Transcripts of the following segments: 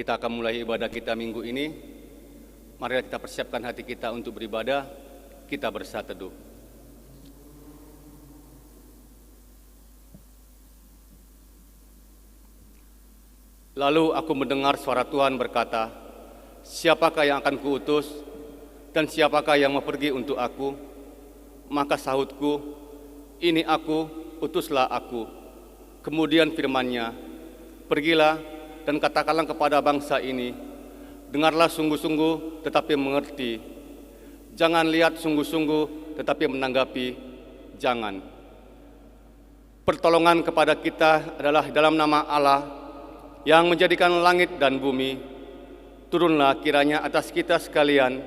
Kita akan mulai ibadah kita minggu ini. Mari kita persiapkan hati kita untuk beribadah. Kita bersatu teduh. Lalu aku mendengar suara Tuhan berkata, "Siapakah yang akan kuutus dan siapakah yang mau pergi untuk aku?" Maka sahutku, "Ini aku, utuslah aku." Kemudian firman-Nya, "Pergilah dan katakanlah kepada bangsa ini, dengarlah sungguh-sungguh tetapi mengerti. Jangan lihat sungguh-sungguh tetapi menanggapi, jangan." Pertolongan kepada kita adalah dalam nama Allah yang menjadikan langit dan bumi. Turunlah kiranya atas kita sekalian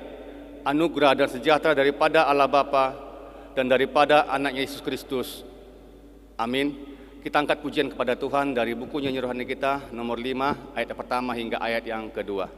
anugerah dan sejahtera daripada Allah Bapa dan daripada Anaknya Yesus Kristus. Amin. Kita angkat pujian kepada Tuhan dari buku nyanyi rohani kita nomor 5 ayat pertama hingga ayat yang kedua.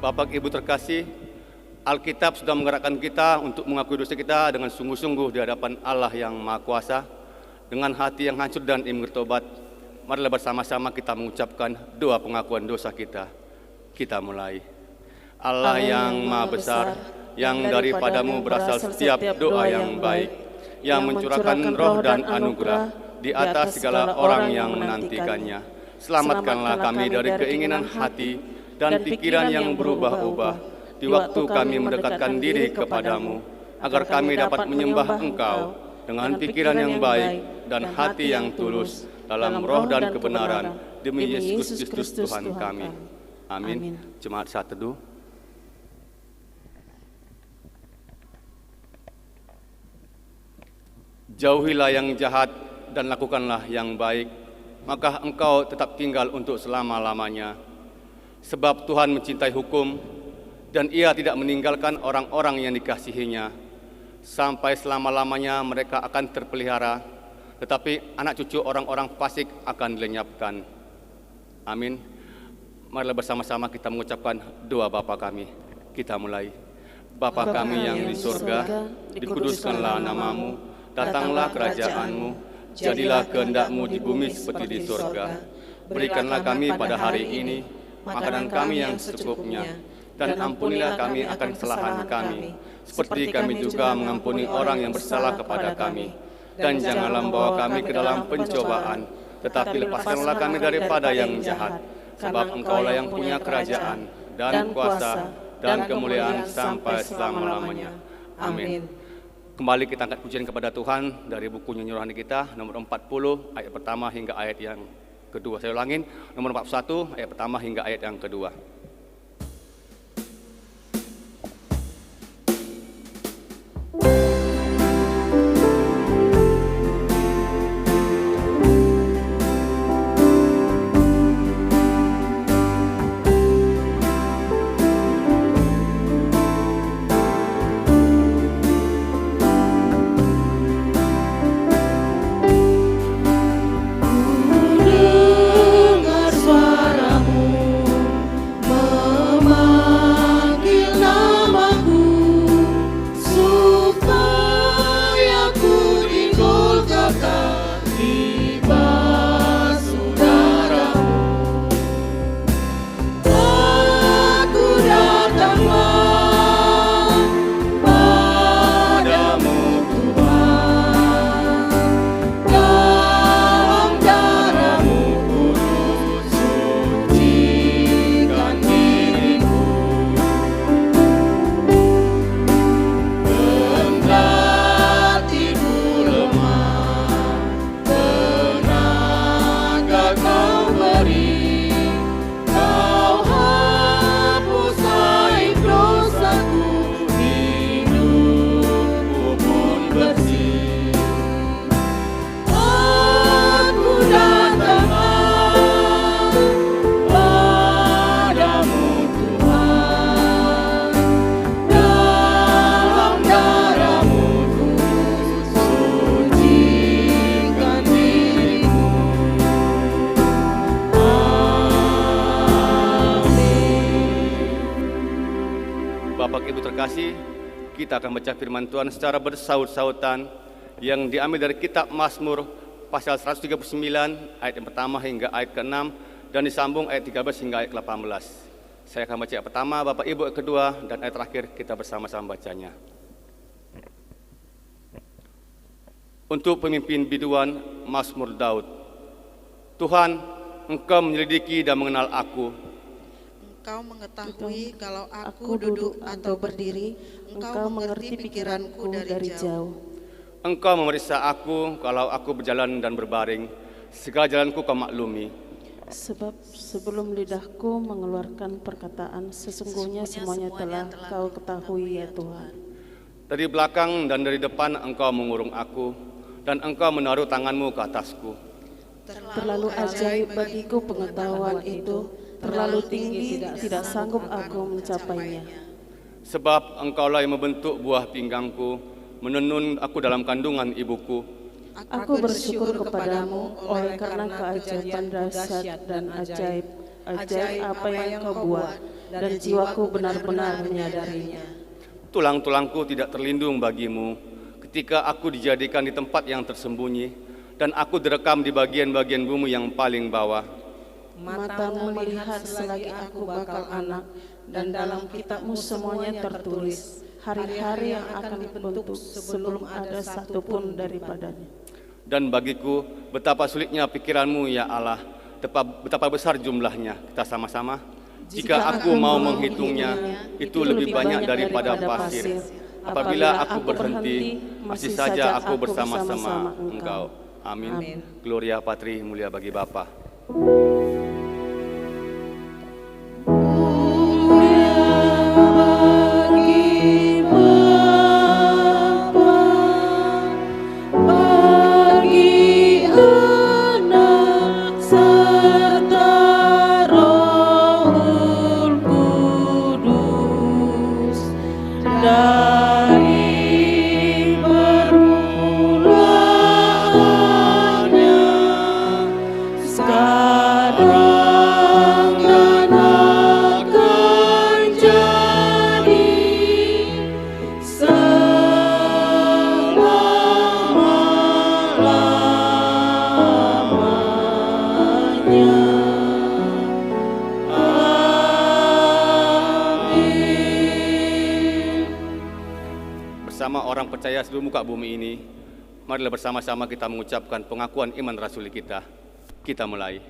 Bapak Ibu terkasih, Alkitab sudah menggerakkan kita untuk mengakui dosa kita dengan sungguh-sungguh di hadapan Allah yang Maha Kuasa. Dengan hati yang hancur dan ingin bertobat, marilah bersama-sama kita mengucapkan doa pengakuan dosa kita. Kita mulai. Allah yang Maha Besar, yang daripadamu berasal setiap doa yang baik, yang mencurahkan roh dan anugerah di atas segala orang yang menantikannya. Selamatkanlah kami dari keinginan hati dan pikiran yang berubah-ubah di waktu kami mendekatkan diri kepadamu, agar kami dapat menyembah Engkau dengan pikiran yang baik dan hati yang tulus dalam roh dan kebenaran, demi Yesus Kristus Tuhan kami. Amin. Jemaat saat teduh. Jauhilah yang jahat dan lakukanlah yang baik, maka engkau tetap tinggal untuk selama-lamanya. Sebab Tuhan mencintai hukum, dan Ia tidak meninggalkan orang-orang yang dikasihinya. Sampai selama-lamanya mereka akan terpelihara, tetapi anak cucu orang-orang fasik akan dilenyapkan. Amin. Marilah bersama-sama kita mengucapkan doa Bapa kami. Kita mulai. Bapa kami yang di surga, dikuduskanlah namamu, datanglah kerajaan-Mu, jadilah kehendak-Mu di bumi seperti di surga. Berikanlah kami pada hari ini makanan kami yang secukupnya, dan ampunilah kami akan kesalahan kami, seperti kami juga mengampuni orang yang bersalah kepada kami. Dan janganlah membawa kami ke dalam pencobaan, tetapi lepaskanlah kami daripada yang jahat. Sebab Engkaulah yang punya kerajaan, dan kuasa, dan kemuliaan sampai selama-lamanya. Amin. Kembali kita angkat pujian kepada Tuhan dari buku nyanyi rohani kita, nomor 40, ayat pertama hingga ayat yang kedua. Saya ulangin, nomor 41, ayat pertama hingga ayat yang kedua. terkasih, kita akan baca firman Tuhan secara bersaut-sautan yang diambil dari kitab Mazmur pasal 139 ayat yang pertama hingga ayat ke-6 dan disambung ayat 13 hingga ayat ke-18. Saya akan baca yang pertama, Bapak Ibu yang kedua, dan ayat terakhir kita bersama-sama bacanya. Untuk pemimpin biduan, Mazmur Daud. Tuhan, Engkau menyelidiki dan mengenal aku. Engkau mengetahui kalau aku duduk atau berdiri, Engkau mengerti pikiranku dari jauh. Engkau memeriksa aku kalau aku berjalan dan berbaring, segala jalanku Kau maklumi. Sebab sebelum lidahku mengeluarkan perkataan, sesungguhnya semuanya telah Kau ketahui ya Tuhan. Dari belakang dan dari depan Engkau mengurung aku, dan Engkau menaruh tangan-Mu ke atasku. Terlalu ajaib bagiku pengetahuan itu, terlalu tinggi tidak sanggup aku mencapainya. Sebab Engkaulah yang membentuk buah pinggangku, menenun aku dalam kandungan ibuku. Aku bersyukur kepadamu oleh karena keajaiban dahsyat dan ajaib apa yang Kau buat, dan jiwaku benar-benar menyadarinya. Tulang-tulangku tidak terlindung bagimu ketika aku dijadikan di tempat yang tersembunyi, dan aku direkam di bagian-bagian bumi yang paling bawah. Matamu melihat selagi aku bakal anak, dan dalam kitab-Mu semuanya tertulis hari-hari yang akan dibentuk sebelum ada satupun daripadanya. Dan bagiku betapa sulitnya pikiran-Mu ya Allah, betapa besar jumlahnya. Kita sama-sama. Jika aku mau menghitungnya, itu lebih banyak daripada pasir. Apabila aku berhenti, masih saja aku bersama-sama Engkau. Amin. Gloria Patri, mulia bagi Bapa. Bersama orang percaya seluruh muka bumi ini, marilah bersama-sama kita mengucapkan pengakuan iman rasuli kita. Kita mulai.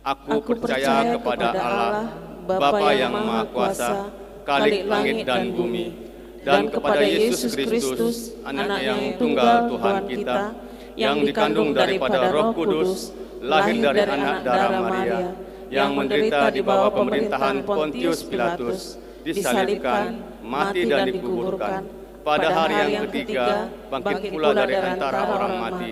Aku percaya kepada Allah, Bapa yang Maha Kuasa, Khalik langit dan bumi, dan kepada Yesus Kristus, Anak yang tunggal Tuhan kita, yang dikandung daripada Roh Kudus, lahir dari anak darah Maria, yang menderita di bawah pemerintahan Pontius Pilatus, disalibkan, mati dan dikuburkan. Pada hari yang ketiga, bangkit pula dari antara orang mati,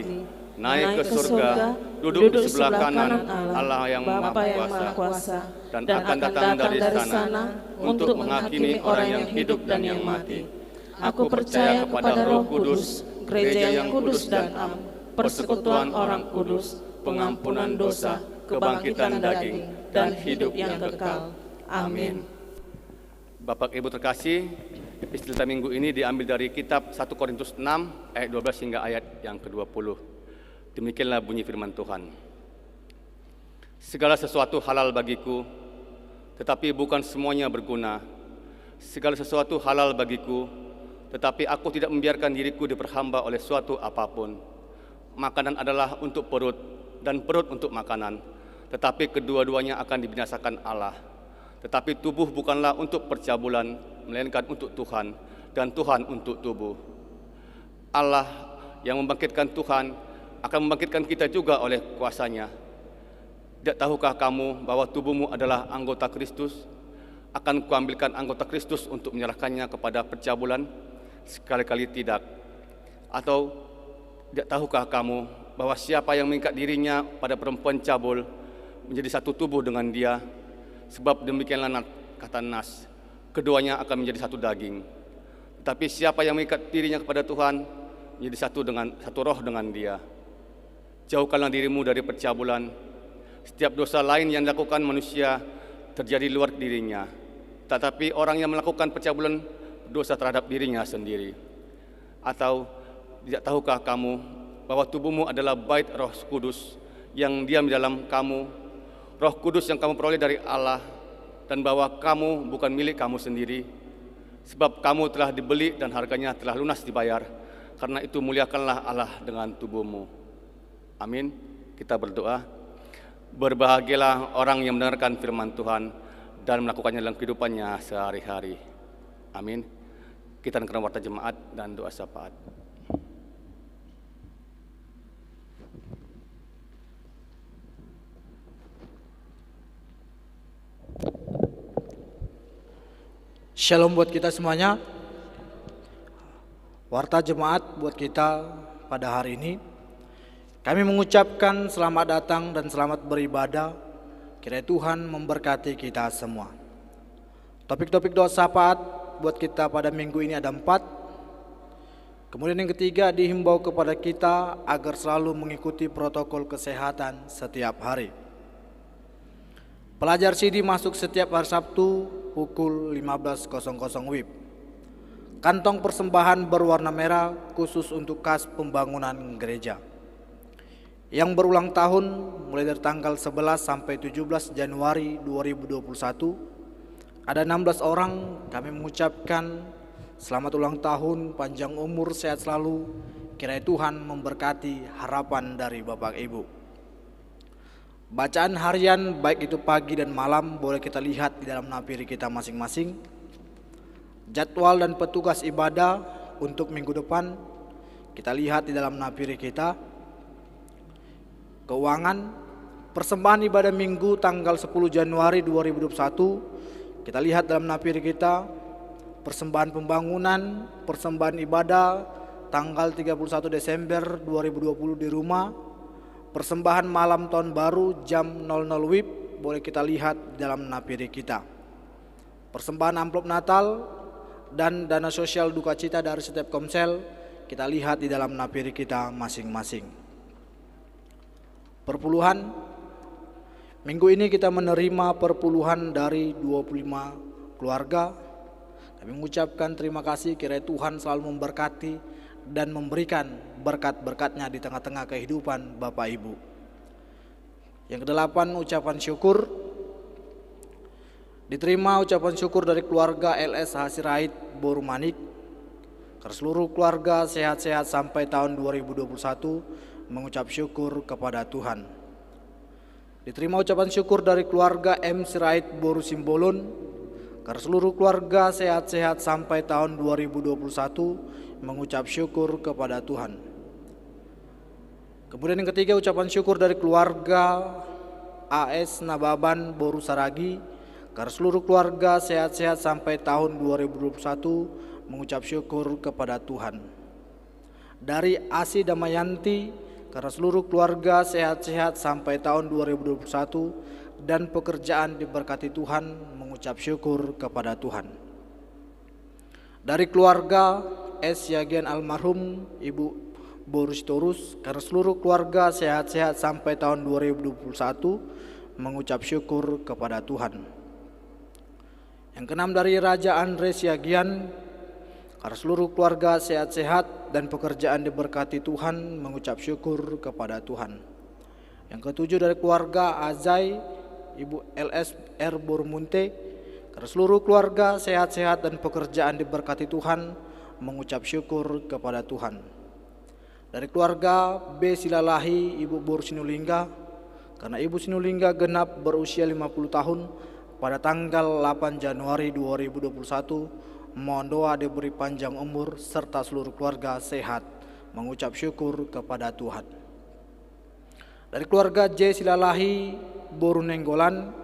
naik ke surga, duduk di sebelah kanan Allah yang Maha Kuasa, dan akan datang dari sana untuk menghakimi orang yang hidup dan yang mati. Aku percaya kepada Roh Kudus, gereja yang kudus dan am, persekutuan orang kudus, pengampunan dosa, kebangkitan daging, dan hidup yang kekal. Amin. Bapak Ibu terkasih, epistilah minggu ini diambil dari kitab 1 Korintus 6 ayat 12 hingga ayat yang ke-20. Demikianlah bunyi firman Tuhan. Segala sesuatu halal bagiku, tetapi bukan semuanya berguna. Segala sesuatu halal bagiku, tetapi aku tidak membiarkan diriku diperhamba oleh suatu apapun. Makanan adalah untuk perut, dan perut untuk makanan, tetapi kedua-duanya akan dibinasakan Allah. Tetapi tubuh bukanlah untuk percabulan, melainkan untuk Tuhan, dan Tuhan untuk tubuh. Allah yang membangkitkan Tuhan akan membangkitkan kita juga oleh kuasa-Nya. Tidak tahukah kamu bahwa tubuhmu adalah anggota Kristus? Akan kuambilkan anggota Kristus untuk menyerahkannya kepada percabulan? Sekali-kali tidak. Atau tidak tahukah kamu bahwa siapa yang mengikat dirinya pada perempuan cabul menjadi satu tubuh dengan dia? Sebab demikianlah kata Nas, keduanya akan menjadi satu daging. Tetapi siapa yang mengikat dirinya kepada Tuhan menjadi satu roh dengan dia. Jauhkanlah dirimu dari percabulan. Setiap dosa lain yang dilakukan manusia terjadi luar dirinya. Tetapi orang yang melakukan percabulan dosa terhadap dirinya sendiri. Atau tidak tahukah kamu bahwa tubuhmu adalah bait Roh Kudus yang diam di dalam kamu, Roh Kudus yang kamu peroleh dari Allah, dan bahwa kamu bukan milik kamu sendiri, sebab kamu telah dibeli dan harganya telah lunas dibayar. Karena itu muliakanlah Allah dengan tubuhmu. Amin. Kita berdoa. Berbahagialah orang yang mendengarkan firman Tuhan dan melakukannya dalam kehidupannya sehari-hari. Amin. Kita dengarkan warta jemaat dan doa syafaat. Shalom buat kita semuanya. Warta jemaat buat kita pada hari ini. Kami mengucapkan selamat datang dan selamat beribadah. Kiranya Tuhan memberkati kita semua. Topik-topik doa syafaat buat kita pada minggu ini ada 4. Kemudian yang ketiga, dihimbau kepada kita agar selalu mengikuti protokol kesehatan setiap hari. Pelajar CD masuk setiap hari Sabtu pukul 15.00 WIB. Kantong persembahan berwarna merah khusus untuk kas pembangunan gereja. Yang berulang tahun mulai dari tanggal 11 sampai 17 Januari 2021. Ada 16 orang. Kami mengucapkan selamat ulang tahun, panjang umur, sehat selalu. Kiranya Tuhan memberkati harapan dari Bapak Ibu. Bacaan harian baik itu pagi dan malam boleh kita lihat di dalam napiri kita masing-masing. Jadwal dan petugas ibadah untuk minggu depan kita lihat di dalam napiri kita. Keuangan, persembahan ibadah minggu tanggal 10 Januari 2021 kita lihat dalam napiri kita. Persembahan pembangunan, persembahan ibadah tanggal 31 Desember 2020 di rumah. Persembahan malam tahun baru jam 00 WIB boleh kita lihat dalam napiri kita. Persembahan amplop Natal dan dana sosial duka cita dari setiap komsel kita lihat di dalam napiri kita masing-masing. Perpuluhan, minggu ini kita menerima perpuluhan dari 25 keluarga. Kami mengucapkan terima kasih, kiranya Tuhan selalu memberkati dan memberikan berkat-berkatnya di tengah-tengah kehidupan Bapak Ibu. Yang ke-8, ucapan syukur. Diterima ucapan syukur dari keluarga LS Hasirait Borumanik. Karena seluruh keluarga sehat-sehat sampai tahun 2021 mengucap syukur kepada Tuhan. Diterima ucapan syukur dari keluarga M. Sirait Boru Simbolon. Karena seluruh keluarga sehat-sehat sampai tahun 2021 mengucap syukur kepada Tuhan. Kemudian yang ketiga, ucapan syukur dari keluarga AS Nababan Boru Saragi. Karena seluruh keluarga sehat-sehat sampai tahun 2021 mengucap syukur kepada Tuhan. Dari Asi Damayanti, karena seluruh keluarga sehat-sehat sampai tahun 2021 dan pekerjaan diberkati Tuhan, mengucap syukur kepada Tuhan. Dari keluarga S. Yagian almarhum Ibu Borus Torus, karena seluruh keluarga sehat-sehat sampai tahun 2021 mengucap syukur kepada Tuhan. Yang keenam, dari Raja Andres Yagian, karena seluruh keluarga sehat-sehat dan pekerjaan diberkati Tuhan mengucap syukur kepada Tuhan. Yang ketujuh, dari keluarga Azai Ibu LSR Bormunte, karena seluruh keluarga sehat-sehat dan pekerjaan diberkati Tuhan mengucap syukur kepada Tuhan. Dari keluarga B. Silalahi Ibu Bor Sinulingga, karena Ibu Sinulingga genap berusia 50 tahun pada tanggal 8 Januari 2021, mohon doa diberi panjang umur serta seluruh keluarga sehat mengucap syukur kepada Tuhan. Dari keluarga J. Silalahi Boru Nenggolan,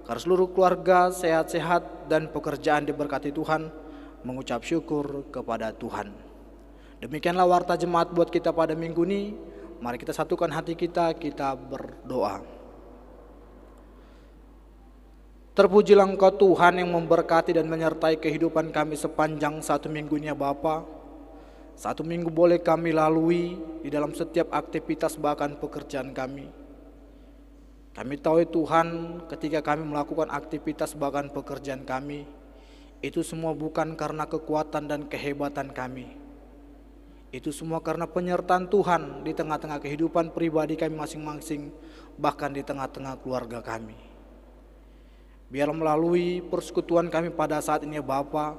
karena seluruh keluarga sehat-sehat dan pekerjaan diberkati Tuhan mengucap syukur kepada Tuhan. Demikianlah warta jemaat buat kita pada minggu ini. Mari kita satukan hati kita berdoa. Terpujilah Engkau Tuhan yang memberkati dan menyertai kehidupan kami sepanjang satu minggu ini ya Bapa. Satu minggu boleh kami lalui di dalam setiap aktivitas bahkan pekerjaan kami. Kami tahu Tuhan ketika kami melakukan aktivitas bahkan pekerjaan kami, Itu semua bukan karena kekuatan dan kehebatan kami. Itu semua karena penyertaan Tuhan di tengah-tengah kehidupan pribadi kami masing-masing, bahkan di tengah-tengah keluarga kami. Biar melalui persekutuan kami pada saat ini ya Bapa,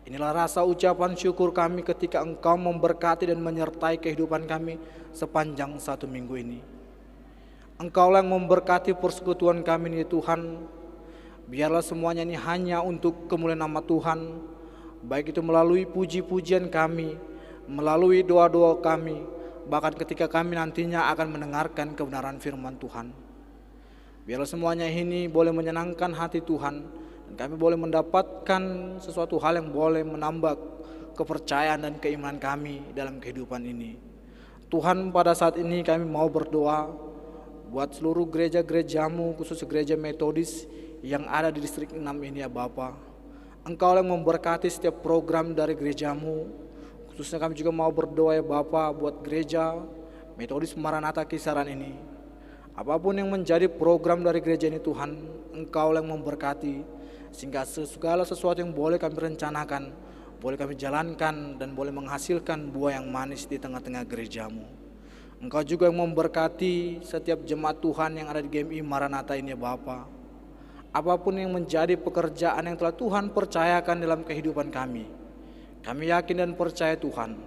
inilah rasa ucapan syukur kami ketika Engkau memberkati dan menyertai kehidupan kami sepanjang 1 minggu ini. Engkau yang memberkati persekutuan kami ini Tuhan. Biarlah semuanya ini hanya untuk kemuliaan nama Tuhan, baik itu melalui puji-pujian kami, melalui doa-doa kami, bahkan ketika kami nantinya akan mendengarkan kebenaran firman Tuhan. Biarlah semuanya ini boleh menyenangkan hati Tuhan, dan kami boleh mendapatkan sesuatu hal yang boleh menambah kepercayaan dan keimanan kami dalam kehidupan ini. Tuhan, pada saat ini kami mau berdoa buat seluruh gereja-gerejamu, khusus gereja Metodis yang ada di distrik 6 ini ya Bapa. Engkau yang memberkati setiap program dari gerejamu. Khususnya kami juga mau berdoa ya Bapa buat gereja Metodis Maranatha Kisaran ini. Apapun yang menjadi program dari gereja ini Tuhan, Engkau yang memberkati, sehingga segala sesuatu yang boleh kami rencanakan, boleh kami jalankan, dan boleh menghasilkan buah yang manis di tengah-tengah gerejamu. Engkau juga yang memberkati setiap jemaat Tuhan yang ada di GMI Maranatha ini ya Bapa. Apapun yang menjadi pekerjaan yang telah Tuhan percayakan dalam kehidupan kami yakin dan percaya Tuhan,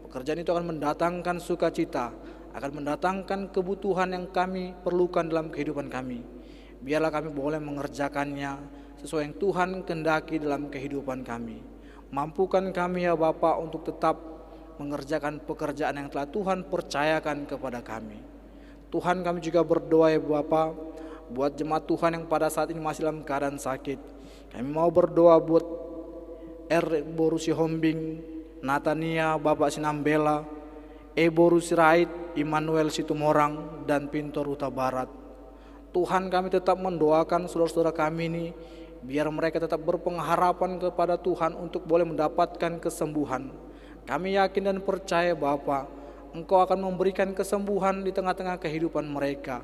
pekerjaan itu akan mendatangkan sukacita, akan mendatangkan kebutuhan yang kami perlukan dalam kehidupan kami. Biarlah kami boleh mengerjakannya sesuai yang Tuhan kehendaki dalam kehidupan kami. Mampukan kami ya Bapa untuk tetap mengerjakan pekerjaan yang telah Tuhan percayakan kepada kami. Tuhan, kami juga berdoa ya Bapa buat jemaat Tuhan yang pada saat ini masih dalam keadaan sakit. Kami mau berdoa buat Borusi Hombing, Natania, Bapak Sinambela, Borusi Rait, Immanuel Situmorang, dan Pintor Huta Barat. Tuhan, kami tetap mendoakan saudara-saudara kami ini, biar mereka tetap berpengharapan kepada Tuhan untuk boleh mendapatkan kesembuhan. Kami yakin dan percaya Bapa, Engkau akan memberikan kesembuhan di tengah-tengah kehidupan mereka.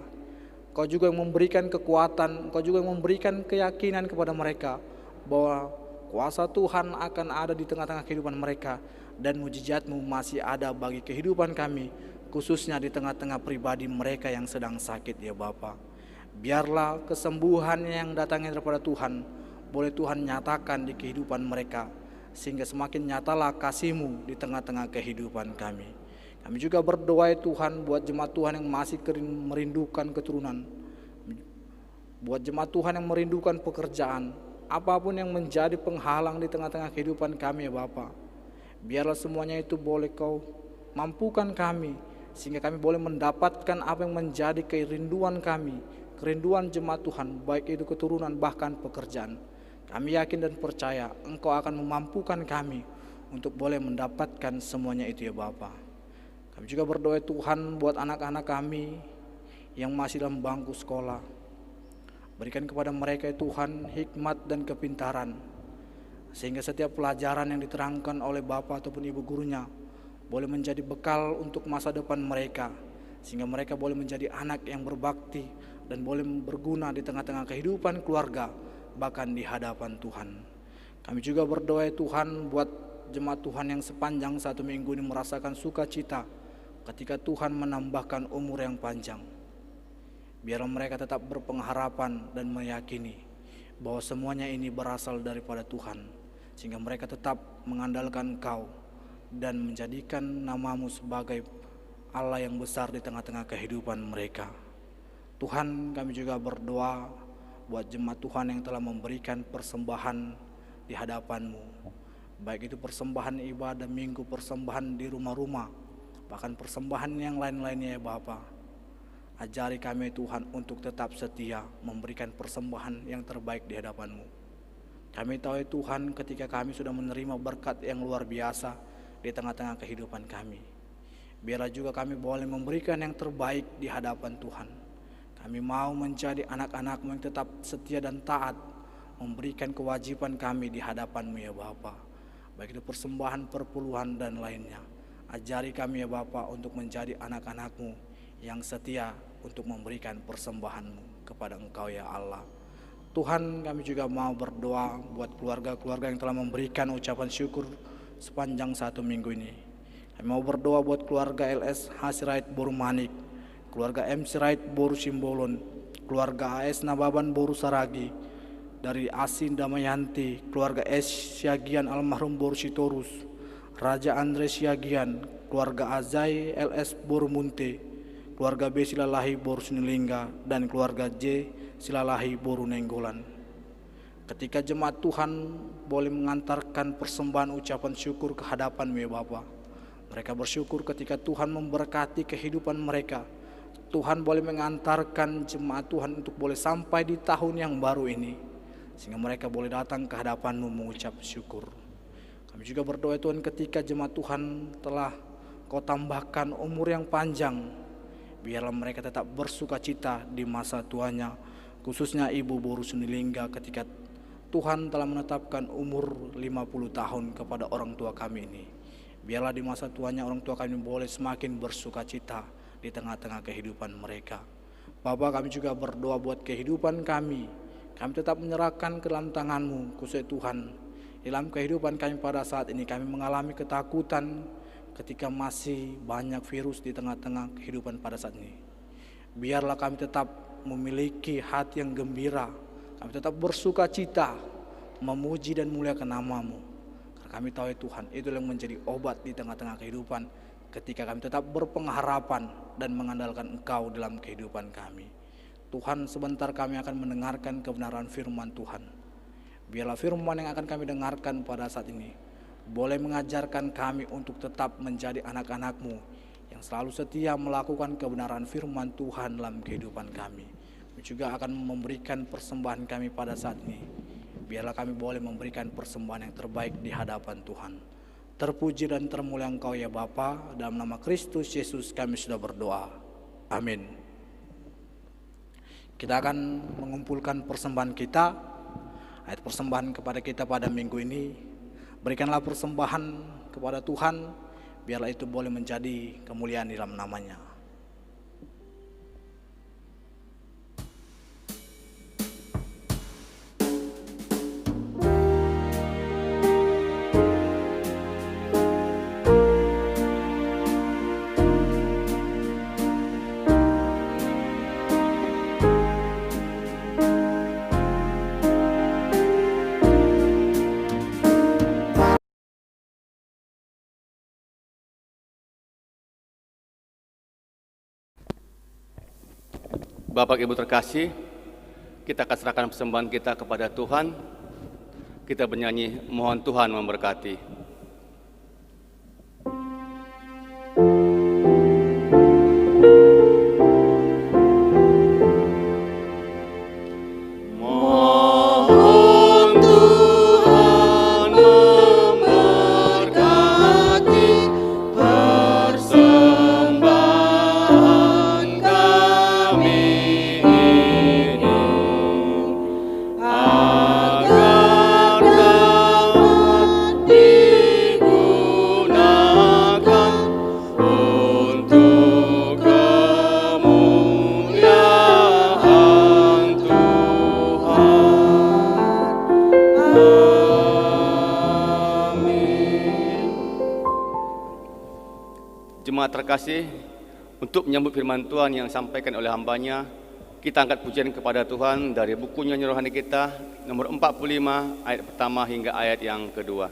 Engkau juga yang memberikan kekuatan, Engkau juga yang memberikan keyakinan kepada mereka bahwa kuasa Tuhan akan ada di tengah-tengah kehidupan mereka, dan mujizat-Mu masih ada bagi kehidupan kami, khususnya di tengah-tengah pribadi mereka yang sedang sakit ya Bapa. Biarlah kesembuhan yang datangnya daripada Tuhan boleh Tuhan nyatakan di kehidupan mereka, sehingga semakin nyatalah kasih-Mu di tengah-tengah kehidupan kami. Kami juga berdoa ya Tuhan buat jemaat Tuhan yang masih merindukan keturunan, buat jemaat Tuhan yang merindukan pekerjaan, apapun yang menjadi penghalang di tengah-tengah kehidupan kami ya Bapa. Biarlah semuanya itu boleh Kau mampukan kami, sehingga kami boleh mendapatkan apa yang menjadi kerinduan kami, kerinduan jemaat Tuhan, baik itu keturunan bahkan pekerjaan. Kami yakin dan percaya Engkau akan memampukan kami untuk boleh mendapatkan semuanya itu ya Bapa. Kami juga berdoa Tuhan buat anak-anak kami yang masih dalam bangku sekolah. Berikan kepada mereka Tuhan hikmat dan kepintaran, sehingga setiap pelajaran yang diterangkan oleh Bapak ataupun Ibu gurunya boleh menjadi bekal untuk masa depan mereka, sehingga mereka boleh menjadi anak yang berbakti dan boleh berguna di tengah-tengah kehidupan keluarga, bahkan di hadapan Tuhan. Kami juga berdoa Tuhan buat jemaat Tuhan yang sepanjang 1 minggu ini merasakan sukacita ketika Tuhan menambahkan umur yang panjang. Biar mereka tetap berpengharapan dan meyakini bahwa semuanya ini berasal daripada Tuhan, sehingga mereka tetap mengandalkan Engkau dan menjadikan nama-Mu sebagai Allah yang besar di tengah-tengah kehidupan mereka. Tuhan, kami juga berdoa buat jemaat Tuhan yang telah memberikan persembahan di hadapan-Mu, baik itu persembahan ibadah minggu, persembahan di rumah-rumah, bahkan persembahan yang lain-lainnya ya Bapa. Ajari kami Tuhan untuk tetap setia memberikan persembahan yang terbaik di hadapan-Mu. Kami tahu ya Tuhan, ketika kami sudah menerima berkat yang luar biasa di tengah-tengah kehidupan kami, biarlah juga kami boleh memberikan yang terbaik di hadapan Tuhan. Kami mau menjadi anak-anak-Mu yang tetap setia dan taat, memberikan kewajiban kami di hadapan-Mu ya Bapa, baik itu persembahan, perpuluhan, dan lainnya. Ajari kami ya Bapa untuk menjadi anak-anak-Mu yang setia untuk memberikan persembahan-Mu kepada Engkau ya Allah. Tuhan, kami juga mau berdoa buat keluarga-keluarga yang telah memberikan ucapan syukur sepanjang 1 minggu ini. Kami mau berdoa buat keluarga LS Hasirait Boru Manik, keluarga M Sirait Boru Simbolon, keluarga AS Nababan Boru Saragi, dari Asin Damayanti, keluarga S Syagian almarhum Boru Sitorus, Raja Andre Syagian, keluarga Azai LS Boru Munte, keluarga B Silalahi Boru Sunilingga, dan keluarga J Silalahi Boru Nenggolan. Ketika jemaat Tuhan boleh mengantarkan persembahan ucapan syukur ke hadapan-Mu ya Bapa, mereka bersyukur ketika Tuhan memberkati kehidupan mereka. Tuhan boleh mengantarkan jemaat Tuhan untuk boleh sampai di tahun yang baru ini, sehingga mereka boleh datang ke hadapan-Mu mengucap syukur. Kami juga berdoa Tuhan, ketika jemaat Tuhan telah Kau tambahkan umur yang panjang, biarlah mereka tetap bersuka cita di masa tuanya, khususnya Ibu Boru Sunilingga ketika Tuhan telah menetapkan umur 50 tahun kepada orang tua kami ini. Biarlah di masa tuanya orang tua kami boleh semakin bersuka cita di tengah-tengah kehidupan mereka. Bapa, kami juga berdoa buat kehidupan kami. Kami tetap menyerahkan ke dalam tangan-Mu, khusus Tuhan. Dalam kehidupan kami pada saat ini kami mengalami ketakutan ketika masih banyak virus di tengah-tengah kehidupan pada saat ini. Biarlah kami tetap memiliki hati yang gembira, kami tetap bersuka cita, memuji dan muliakan nama-Mu. Karena kami tahu ya Tuhan, itu yang menjadi obat di tengah-tengah kehidupan, ketika kami tetap berpengharapan dan mengandalkan Engkau dalam kehidupan kami. Tuhan, sebentar kami akan mendengarkan kebenaran firman Tuhan. Biarlah firman yang akan kami dengarkan pada saat ini boleh mengajarkan kami untuk tetap menjadi anak-anak-Mu yang selalu setia melakukan kebenaran firman Tuhan dalam kehidupan kami. Kami juga akan memberikan persembahan kami pada saat ini. Biarlah kami boleh memberikan persembahan yang terbaik di hadapan Tuhan. Terpuji dan termulia Engkau ya Bapa, dalam nama Kristus Yesus kami sudah berdoa. Amin. Kita akan mengumpulkan persembahan kita. Ayat persembahan kepada kita pada minggu ini, berikanlah persembahan kepada Tuhan, biarlah itu boleh menjadi kemuliaan di dalam nama-Nya. Bapak Ibu terkasih, kita akan serahkan persembahan kita kepada Tuhan. Kita bernyanyi, mohon Tuhan memberkati. Jemaat terkasih, untuk menyambut firman Tuhan yang disampaikan oleh hamba-Nya, kita angkat pujian kepada Tuhan dari buku nyanyi rohani kita nomor 45 ayat pertama hingga ayat yang kedua.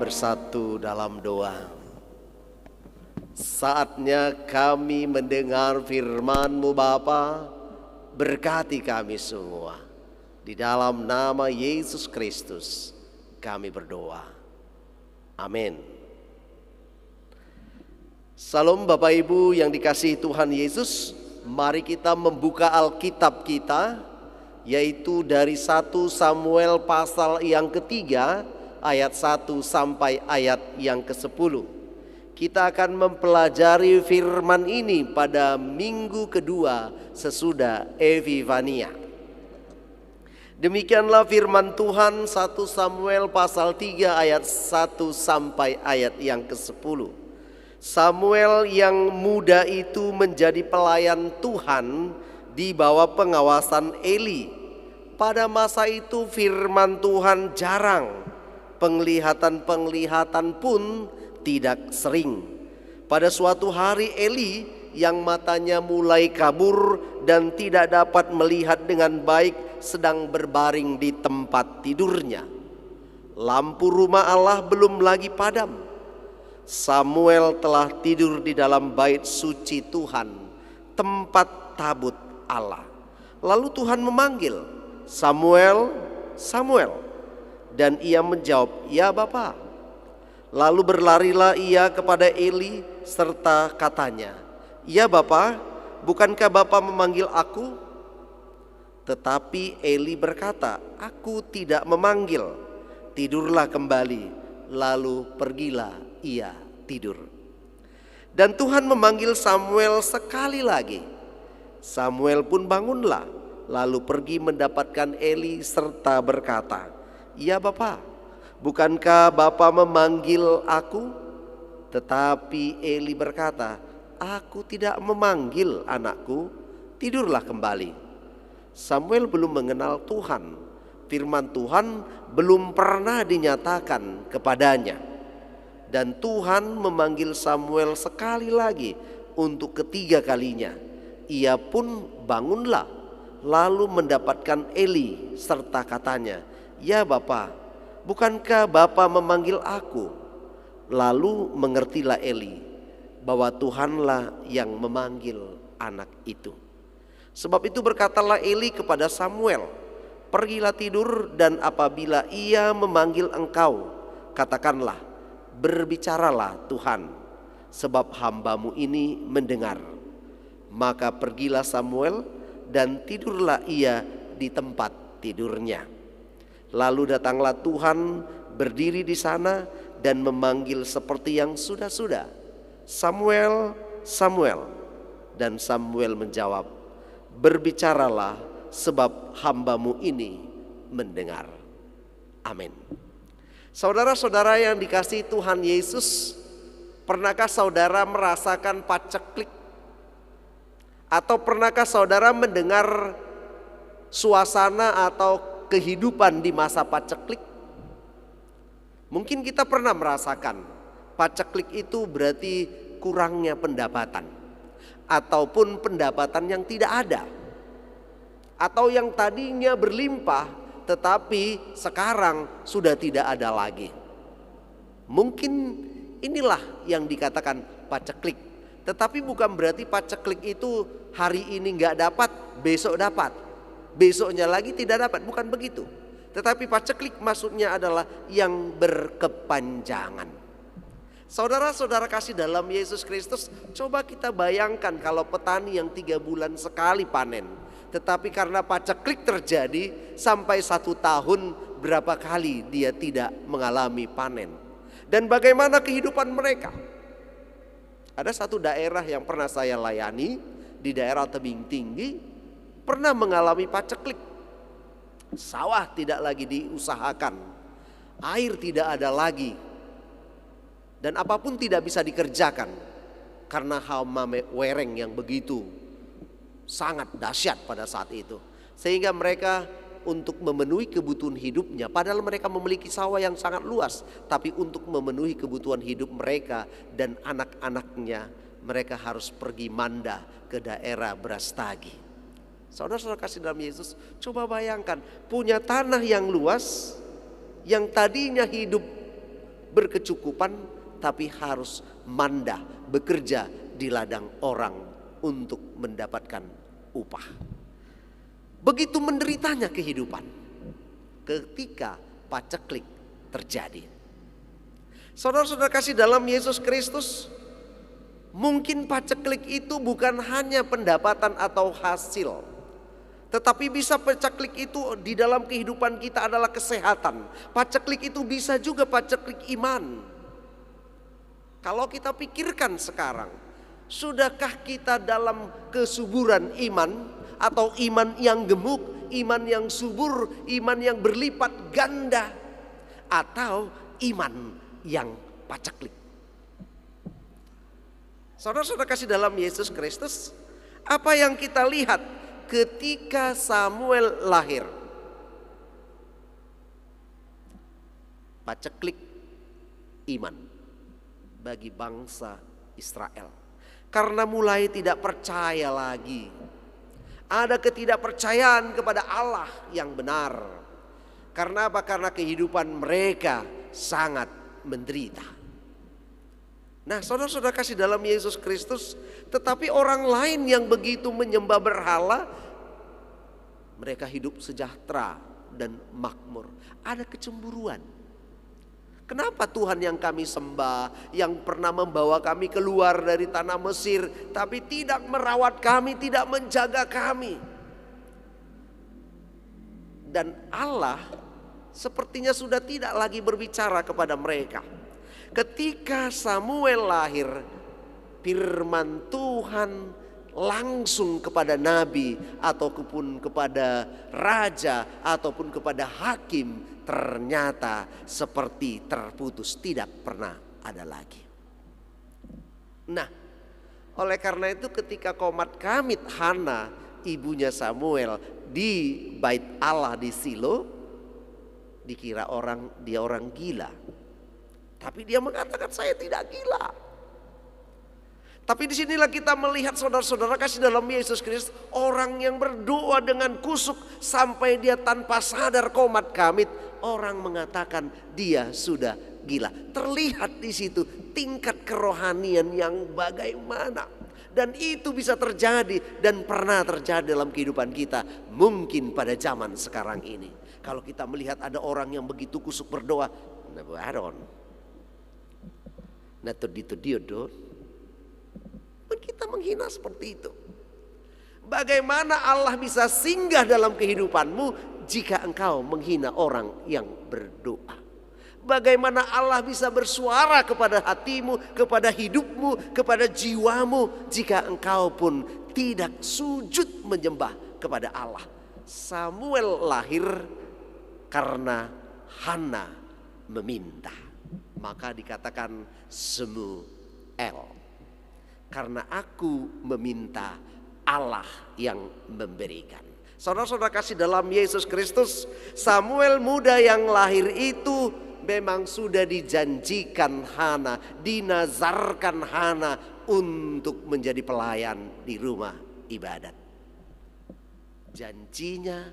bersatu dalam doa. Saatnya kami mendengar firman-Mu Bapa, berkati kami semua. Di dalam nama Yesus Kristus kami berdoa. Amin. Salam Bapak Ibu yang dikasihi Tuhan Yesus. Mari kita membuka Alkitab kita, yaitu dari 1 Samuel pasal yang ketiga, ayat 1 sampai ayat yang ke-10. Kita akan mempelajari firman ini pada minggu kedua sesudah Epifania. Demikianlah firman Tuhan 1 Samuel pasal 3 ayat 1 sampai ayat yang ke-10. Samuel yang muda itu menjadi pelayan Tuhan di bawah pengawasan Eli. Pada masa itu firman Tuhan jarang, penglihatan-penglihatan pun tidak sering. Pada suatu hari Eli yang matanya mulai kabur dan tidak dapat melihat dengan baik sedang berbaring di tempat tidurnya. Lampu rumah Allah belum lagi padam. Samuel telah tidur di dalam bait suci Tuhan, tempat tabut Allah. Lalu Tuhan memanggil, "Samuel, Samuel." Dan ia menjawab, "Ya Bapa." Lalu berlarilah ia kepada Eli serta katanya, "Ya Bapa, bukankah Bapa memanggil aku?" Tetapi Eli berkata, "Aku tidak memanggil." Tidurlah kembali, lalu pergilah ia tidur. Dan Tuhan memanggil Samuel sekali lagi. Samuel pun bangunlah, lalu pergi mendapatkan Eli serta berkata, "Ya Bapa, bukankah Bapa memanggil aku?" Tetapi Eli berkata, "Aku tidak memanggil anakku, tidurlah kembali." Samuel belum mengenal Tuhan. Firman Tuhan belum pernah dinyatakan kepadanya. Dan Tuhan memanggil Samuel sekali lagi untuk ketiga kalinya. Ia pun bangunlah, lalu mendapatkan Eli serta katanya, "Ya Bapa, bukankah Bapa memanggil aku?" Lalu mengertilah Eli bahwa Tuhanlah yang memanggil anak itu. Sebab itu berkatalah Eli kepada Samuel, "Pergilah tidur, dan apabila ia memanggil engkau, katakanlah, berbicaralah Tuhan, sebab hamba-Mu ini mendengar." Maka pergilah Samuel dan tidurlah ia di tempat tidurnya. Lalu datanglah Tuhan berdiri di sana dan memanggil seperti yang sudah-sudah, "Samuel, Samuel." Dan Samuel menjawab, "Berbicaralah, sebab hamba-Mu ini mendengar." Amin. Saudara-saudara yang dikasihi Tuhan Yesus, pernahkah saudara merasakan paceklik? Atau pernahkah saudara mendengar suasana atau kehidupan di masa paceklik? Mungkin kita pernah merasakan paceklik itu berarti kurangnya pendapatan, ataupun pendapatan yang tidak ada, atau yang tadinya berlimpah tetapi sekarang sudah tidak ada lagi. Mungkin inilah yang dikatakan paceklik. Tetapi bukan berarti paceklik itu hari ini nggak dapat, besok dapat, besoknya lagi tidak dapat. Bukan begitu. Tetapi paceklik maksudnya adalah yang berkepanjangan. Saudara-saudara kasih dalam Yesus Kristus, coba kita bayangkan kalau petani yang 3 bulan sekali panen. Tetapi karena paceklik terjadi sampai 1 tahun berapa kali dia tidak mengalami panen. Dan bagaimana kehidupan mereka? Ada satu daerah yang pernah saya layani, di daerah tebing tinggi, pernah mengalami paceklik. Sawah tidak lagi diusahakan, air tidak ada lagi, dan apapun tidak bisa dikerjakan karena hama wereng yang begitu sangat dahsyat pada saat itu. Sehingga mereka untuk memenuhi kebutuhan hidupnya, padahal mereka memiliki sawah yang sangat luas, tapi untuk memenuhi kebutuhan hidup mereka dan anak-anaknya, mereka harus pergi manda ke daerah Brastagi. Saudara-saudara kasih dalam Yesus, coba bayangkan punya tanah yang luas, yang tadinya hidup berkecukupan, tapi harus mandah bekerja di ladang orang untuk mendapatkan upah. Begitu menderitanya kehidupan ketika paceklik terjadi. Saudara-saudara kasih dalam Yesus Kristus, mungkin paceklik itu bukan hanya pendapatan atau hasil, tetapi bisa paceklik itu di dalam kehidupan kita adalah kesehatan. Paceklik itu bisa juga paceklik iman. Kalau kita pikirkan sekarang, sudahkah kita dalam kesuburan iman, atau iman yang gemuk, iman yang subur, iman yang berlipat ganda, atau iman yang paceklik? Saudara-saudara kasih dalam Yesus Kristus, apa yang kita lihat ketika Samuel lahir? Paceklik iman bagi bangsa Israel. Karena mulai tidak percaya lagi. Ada ketidakpercayaan kepada Allah yang benar. Karena apa? Karena kehidupan mereka sangat menderita. Nah, saudara-saudara kasih dalam Yesus Kristus, tetapi orang lain yang begitu menyembah berhala, mereka hidup sejahtera dan makmur. Ada kecemburuan. Kenapa Tuhan yang kami sembah, yang pernah membawa kami keluar dari tanah Mesir, tapi tidak merawat kami, tidak menjaga kami? Dan Allah sepertinya sudah tidak lagi berbicara kepada mereka. Ketika Samuel lahir, firman Tuhan langsung kepada nabi ataupun kepada raja ataupun kepada hakim ternyata seperti terputus, tidak pernah ada lagi. Nah, oleh karena itu ketika komat kamit Hana, ibunya Samuel, di bait Allah di Silo, dikira dia orang gila. Tapi dia mengatakan saya tidak gila. Tapi disinilah kita melihat saudara-saudara kasih dalam Yesus Kristus, orang yang berdoa dengan kusuk sampai dia tanpa sadar komat kamit, orang mengatakan dia sudah gila. Terlihat di situ tingkat kerohanian yang bagaimana. Dan itu bisa terjadi dan pernah terjadi dalam kehidupan kita. Mungkin pada zaman sekarang ini. Kalau kita melihat ada orang yang begitu kusuk berdoa, kita menghina seperti itu. Bagaimana Allah bisa singgah dalam kehidupanmu jika engkau menghina orang yang berdoa? Bagaimana Allah bisa bersuara kepada hatimu, kepada hidupmu, kepada jiwamu jika engkau pun tidak sujud menyembah kepada Allah? Samuel lahir karena Hana meminta. Maka dikatakan Semuel. Karena aku meminta, Allah yang memberikan. Saudara-saudara kasih dalam Yesus Kristus, Samuel muda yang lahir itu memang sudah dijanjikan Hana, dinazarkan Hana untuk menjadi pelayan di rumah ibadat. Janjinya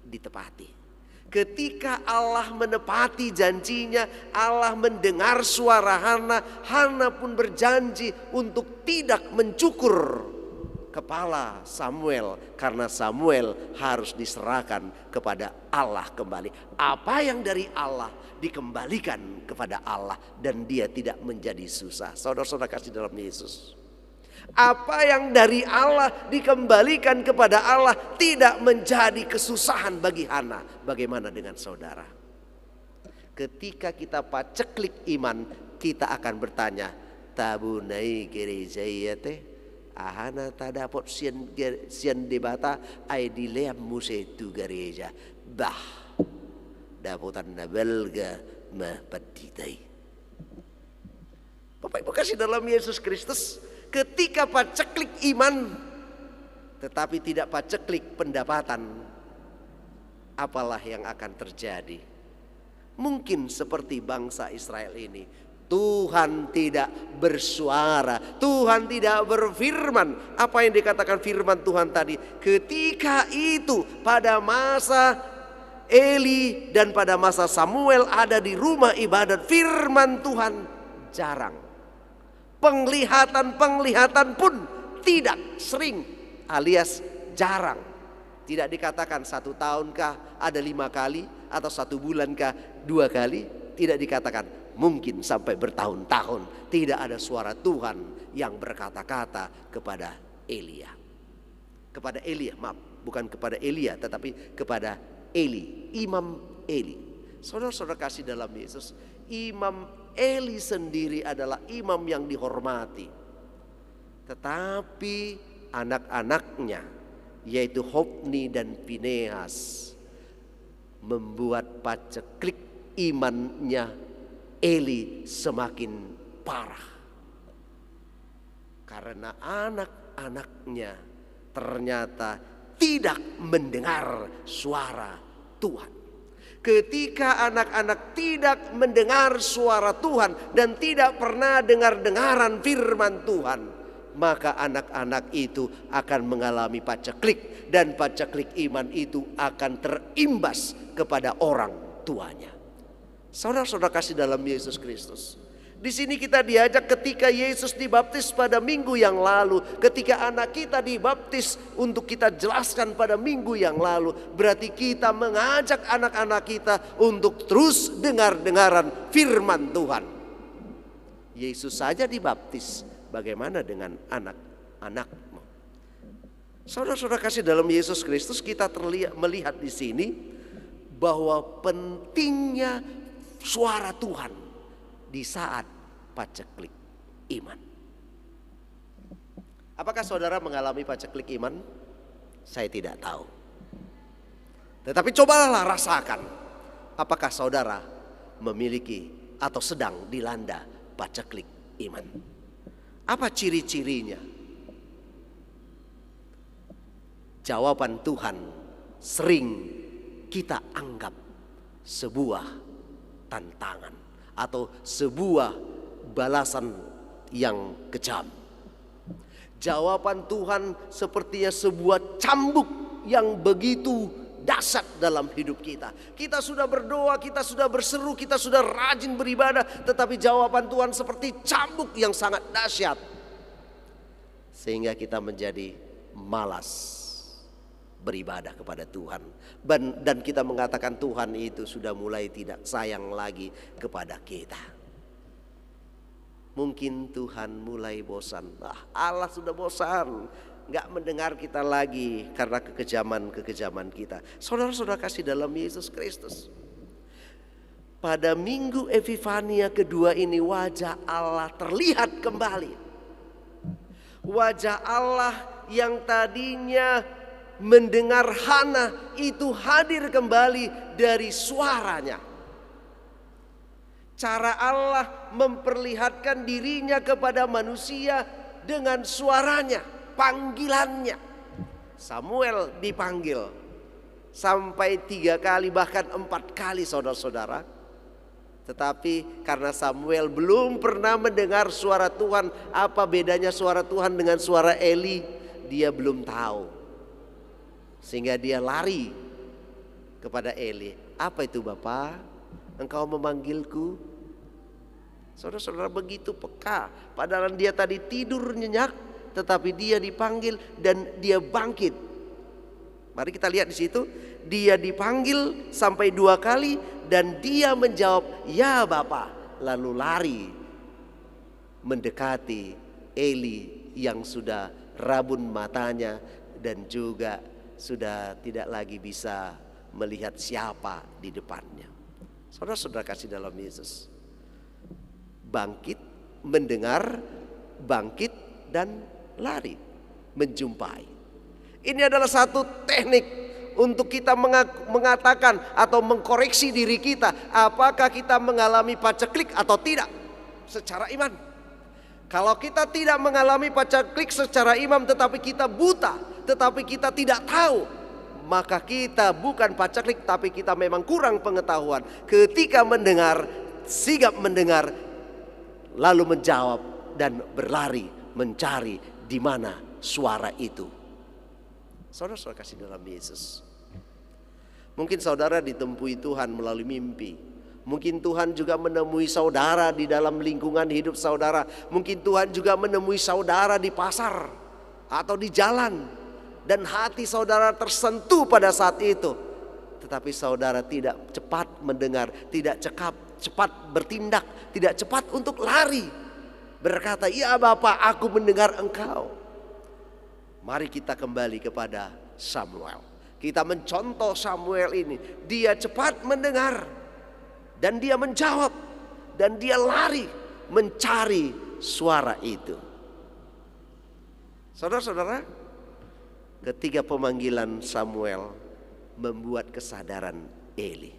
ditepati. Ketika Allah menepati janjinya, Allah mendengar suara Hana. Hana pun berjanji untuk tidak mencukur kepala Samuel, karena Samuel harus diserahkan kepada Allah kembali. Apa yang dari Allah dikembalikan kepada Allah, dan dia tidak menjadi susah. Saudara-saudara kasih dalam Yesus, apa yang dari Allah dikembalikan kepada Allah tidak menjadi kesusahan bagi Hana. Bagaimana dengan saudara? Ketika kita paceklik iman, kita akan bertanya, tabunai gereja teh ahana tadapot sian debata ai dileam muse tu gereja bah dapotan nabelga mapaditai. Bapak Ibu kasih dalam Yesus Kristus, ketika paceklik iman tetapi tidak paceklik pendapatan, apalah yang akan terjadi? Mungkin seperti bangsa Israel ini, Tuhan tidak bersuara, Tuhan tidak berfirman. Apa yang dikatakan firman Tuhan tadi? Ketika itu pada masa Eli dan pada masa Samuel ada di rumah ibadat, firman Tuhan jarang. Penglihatan pun tidak sering alias jarang. Tidak dikatakan 1 tahunkah ada 5 kali atau 1 bulankah 2 kali. Tidak dikatakan, mungkin sampai bertahun-tahun tidak ada suara Tuhan yang berkata-kata kepada Elia. Kepada Elia, maaf, bukan kepada Elia tetapi kepada Eli, Imam Eli. Saudara-saudara kasih dalam Yesus, Imam Eli sendiri adalah imam yang dihormati. Tetapi anak-anaknya yaitu Hofni dan Finehas membuat paceklik imannya Eli semakin parah. Karena anak-anaknya ternyata tidak mendengar suara Tuhan. Ketika anak-anak tidak mendengar suara Tuhan dan tidak pernah dengar-dengaran firman Tuhan, maka anak-anak itu akan mengalami paceklik, dan paceklik iman itu akan terimbas kepada orang tuanya. Saudara-saudara kasih dalam Yesus Kristus, di sini kita diajak ketika Yesus dibaptis pada minggu yang lalu, ketika anak kita dibaptis untuk kita jelaskan pada minggu yang lalu, berarti kita mengajak anak-anak kita untuk terus dengar-dengaran firman Tuhan. Yesus saja dibaptis, bagaimana dengan anak-anakmu? Saudara-saudara kasih dalam Yesus Kristus, kita melihat di sini bahwa pentingnya suara Tuhan di saat paceklik iman. Apakah saudara mengalami paceklik iman? Saya tidak tahu. Tetapi cobalah rasakan, apakah saudara memiliki atau sedang dilanda paceklik iman? Apa ciri-cirinya? Jawaban Tuhan sering kita anggap sebuah tantangan atau sebuah balasan yang kejam. Jawaban Tuhan sepertinya sebuah cambuk yang begitu dahsyat dalam hidup kita. Kita sudah berdoa, kita sudah berseru, kita sudah rajin beribadah, tetapi jawaban Tuhan seperti cambuk yang sangat dahsyat, sehingga kita menjadi malas beribadah kepada Tuhan, dan kita mengatakan Tuhan itu sudah mulai tidak sayang lagi kepada kita. Mungkin Tuhan mulai bosan. Allah sudah bosan, gak mendengar kita lagi karena kekejaman kita. Saudara-saudara kasih dalam Yesus Kristus, pada minggu Epifania kedua ini wajah Allah terlihat kembali. Wajah Allah yang tadinya mendengar Hana itu hadir kembali dari suaranya. Cara Allah memperlihatkan dirinya kepada manusia dengan suaranya, panggilannya. Samuel dipanggil sampai 3 kali bahkan 4 kali saudara-saudara. Tetapi karena Samuel belum pernah mendengar suara Tuhan, apa bedanya suara Tuhan dengan suara Eli, dia belum tahu. Sehingga dia lari kepada Eli. Apa itu Bapak? Engkau memanggilku? Saudara-saudara begitu peka. Padahal dia tadi tidur nyenyak, tetapi dia dipanggil dan dia bangkit. Mari kita lihat di situ. Dia dipanggil sampai 2 kali dan dia menjawab, "Ya Bapa." Lalu lari mendekati Eli yang sudah rabun matanya dan juga sudah tidak lagi bisa melihat siapa di depannya. Saudara-saudara kasih dalam Yesus, bangkit, mendengar, bangkit dan lari, menjumpai. Ini adalah satu teknik untuk kita mengatakan atau mengkoreksi diri kita, apakah kita mengalami paceklik atau tidak secara iman. Kalau kita tidak mengalami paceklik secara iman, tetapi kita buta, tetapi kita tidak tahu, maka kita bukan paceklik, tapi kita memang kurang pengetahuan. Ketika mendengar, sigap mendengar, lalu menjawab dan berlari mencari di mana suara itu. Saudara-saudara kasih dalam Yesus, Mungkin saudara ditemui Tuhan melalui mimpi. Mungkin Tuhan juga menemui saudara di dalam lingkungan hidup saudara. Mungkin Tuhan juga menemui saudara di pasar atau di jalan. Dan hati saudara tersentuh pada saat itu. Tetapi saudara tidak cepat mendengar, tidak cepat bertindak, tidak cepat untuk lari. Berkata, "Ya Bapa, aku mendengar Engkau." Mari kita kembali kepada Samuel. Kita mencontoh Samuel ini. Dia cepat mendengar dan dia menjawab dan dia lari mencari suara itu. Saudara-saudara, ketika pemanggilan Samuel membuat kesadaran Eli.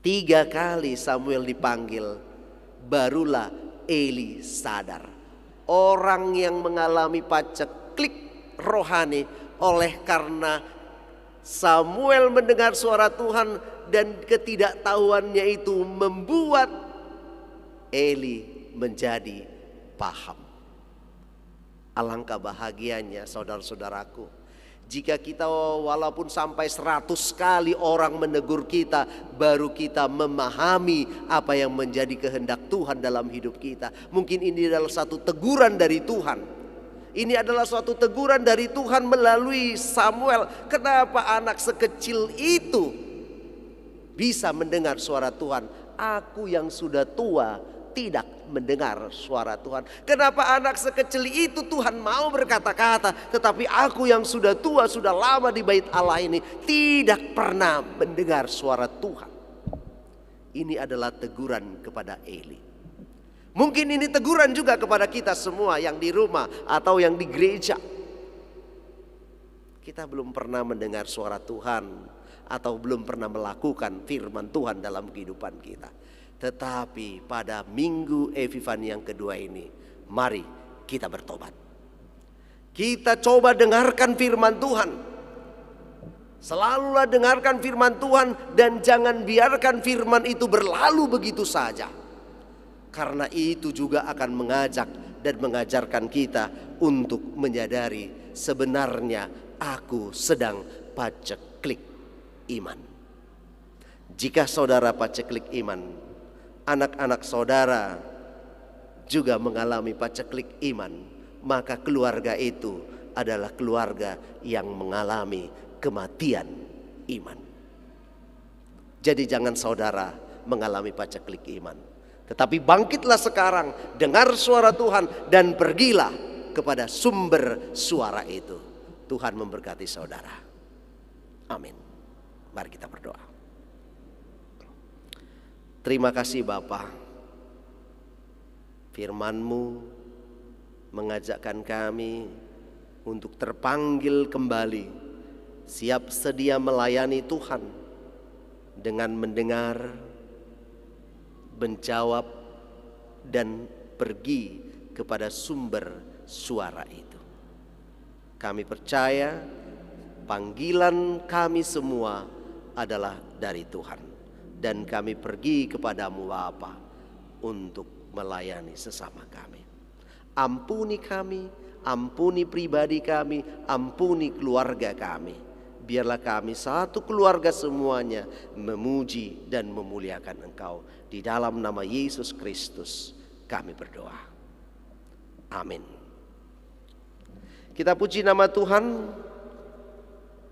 3 kali Samuel dipanggil, barulah Eli sadar. Orang yang mengalami paceklik rohani oleh karena Samuel mendengar suara Tuhan dan ketidaktahuannya itu membuat Eli menjadi paham. Alangkah bahagianya saudara-saudaraku, jika kita walaupun sampai 100 kali orang menegur kita, baru kita memahami apa yang menjadi kehendak Tuhan dalam hidup kita. Mungkin ini adalah satu teguran dari Tuhan. Ini adalah suatu teguran dari Tuhan melalui Samuel. Kenapa anak sekecil itu bisa mendengar suara Tuhan? Aku yang sudah tua tidak mendengar suara Tuhan. Kenapa anak sekecil itu Tuhan mau berkata-kata, tetapi aku yang sudah tua, sudah lama di bait Allah ini tidak pernah mendengar suara Tuhan? Ini adalah teguran kepada Eli. Mungkin ini teguran juga kepada kita semua yang di rumah atau yang di gereja. Kita belum pernah mendengar suara Tuhan atau belum pernah melakukan firman Tuhan dalam kehidupan kita. Tetapi pada minggu Epifani yang kedua ini, mari kita bertobat. Kita coba dengarkan firman Tuhan. Selalulah dengarkan firman Tuhan dan jangan biarkan firman itu berlalu begitu saja. Karena itu juga akan mengajak dan mengajarkan kita untuk menyadari sebenarnya aku sedang paceklik iman. Jika saudara paceklik iman, anak-anak saudara juga mengalami paceklik iman, maka keluarga itu adalah keluarga yang mengalami kematian iman. Jadi jangan saudara mengalami paceklik iman, tetapi bangkitlah sekarang, dengar suara Tuhan dan pergilah kepada sumber suara itu. Tuhan memberkati saudara. Amin. Mari kita berdoa. Terima kasih Bapa, firman-Mu mengajakkan kami untuk terpanggil kembali, siap sedia melayani Tuhan dengan mendengar, menjawab, dan pergi kepada sumber suara itu. Kami percaya panggilan kami semua adalah dari Tuhan. Dan kami pergi kepadamu Bapa untuk melayani sesama kami. Ampuni kami, ampuni pribadi kami, ampuni keluarga kami. Biarlah kami satu keluarga semuanya memuji dan memuliakan Engkau. Di dalam nama Yesus Kristus kami berdoa. Amin. Kita puji nama Tuhan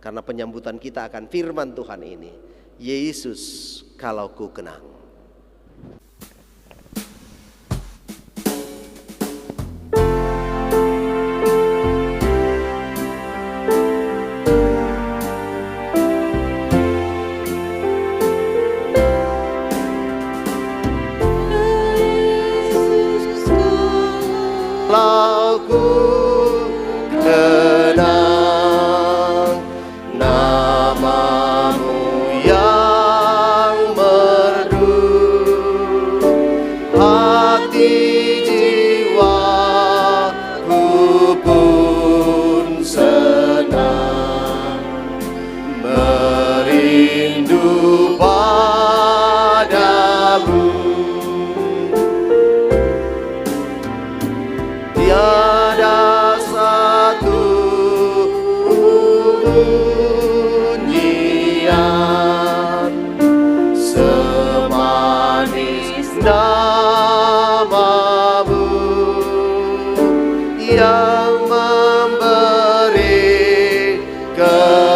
karena penyambutan kita akan firman Tuhan ini. Yesus, kalau ku kenang. Kalau ku kenang namamu yang merdu, hati jiwaku pun senang merindu padamu. Tiada satu bunyi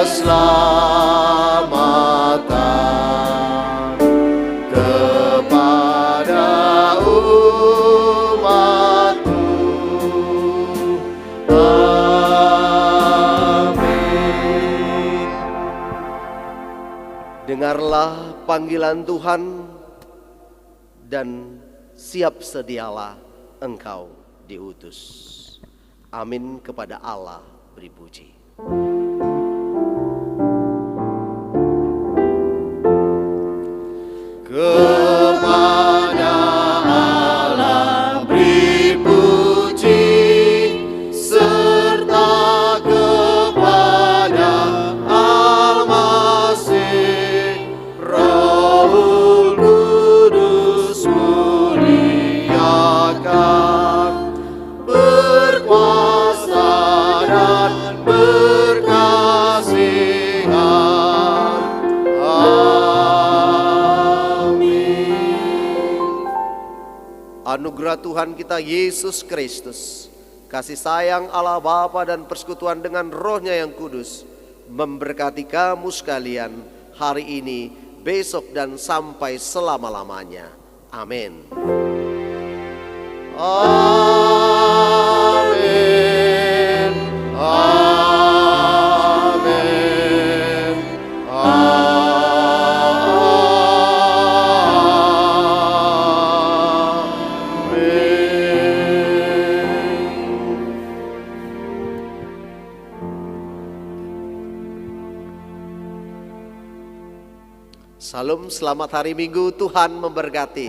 keselamatan kepada umat-Mu. Amin. Dengarlah panggilan Tuhan dan siap sedialah engkau diutus. Amin. Kepada Allah beri puji. Kepada Allah beri puji, serta kepada Al-Masih, Rohul Kudus muliakan, berkuasa dan berkasihan. Amin. Anugerah Tuhan kita Yesus Kristus, kasih sayang Allah Bapa dan persekutuan dengan Roh-Nya yang kudus memberkati kamu sekalian hari ini, besok dan sampai selama-lamanya. Amin. Amin. Amin. Salam, selamat hari Minggu, Tuhan memberkati.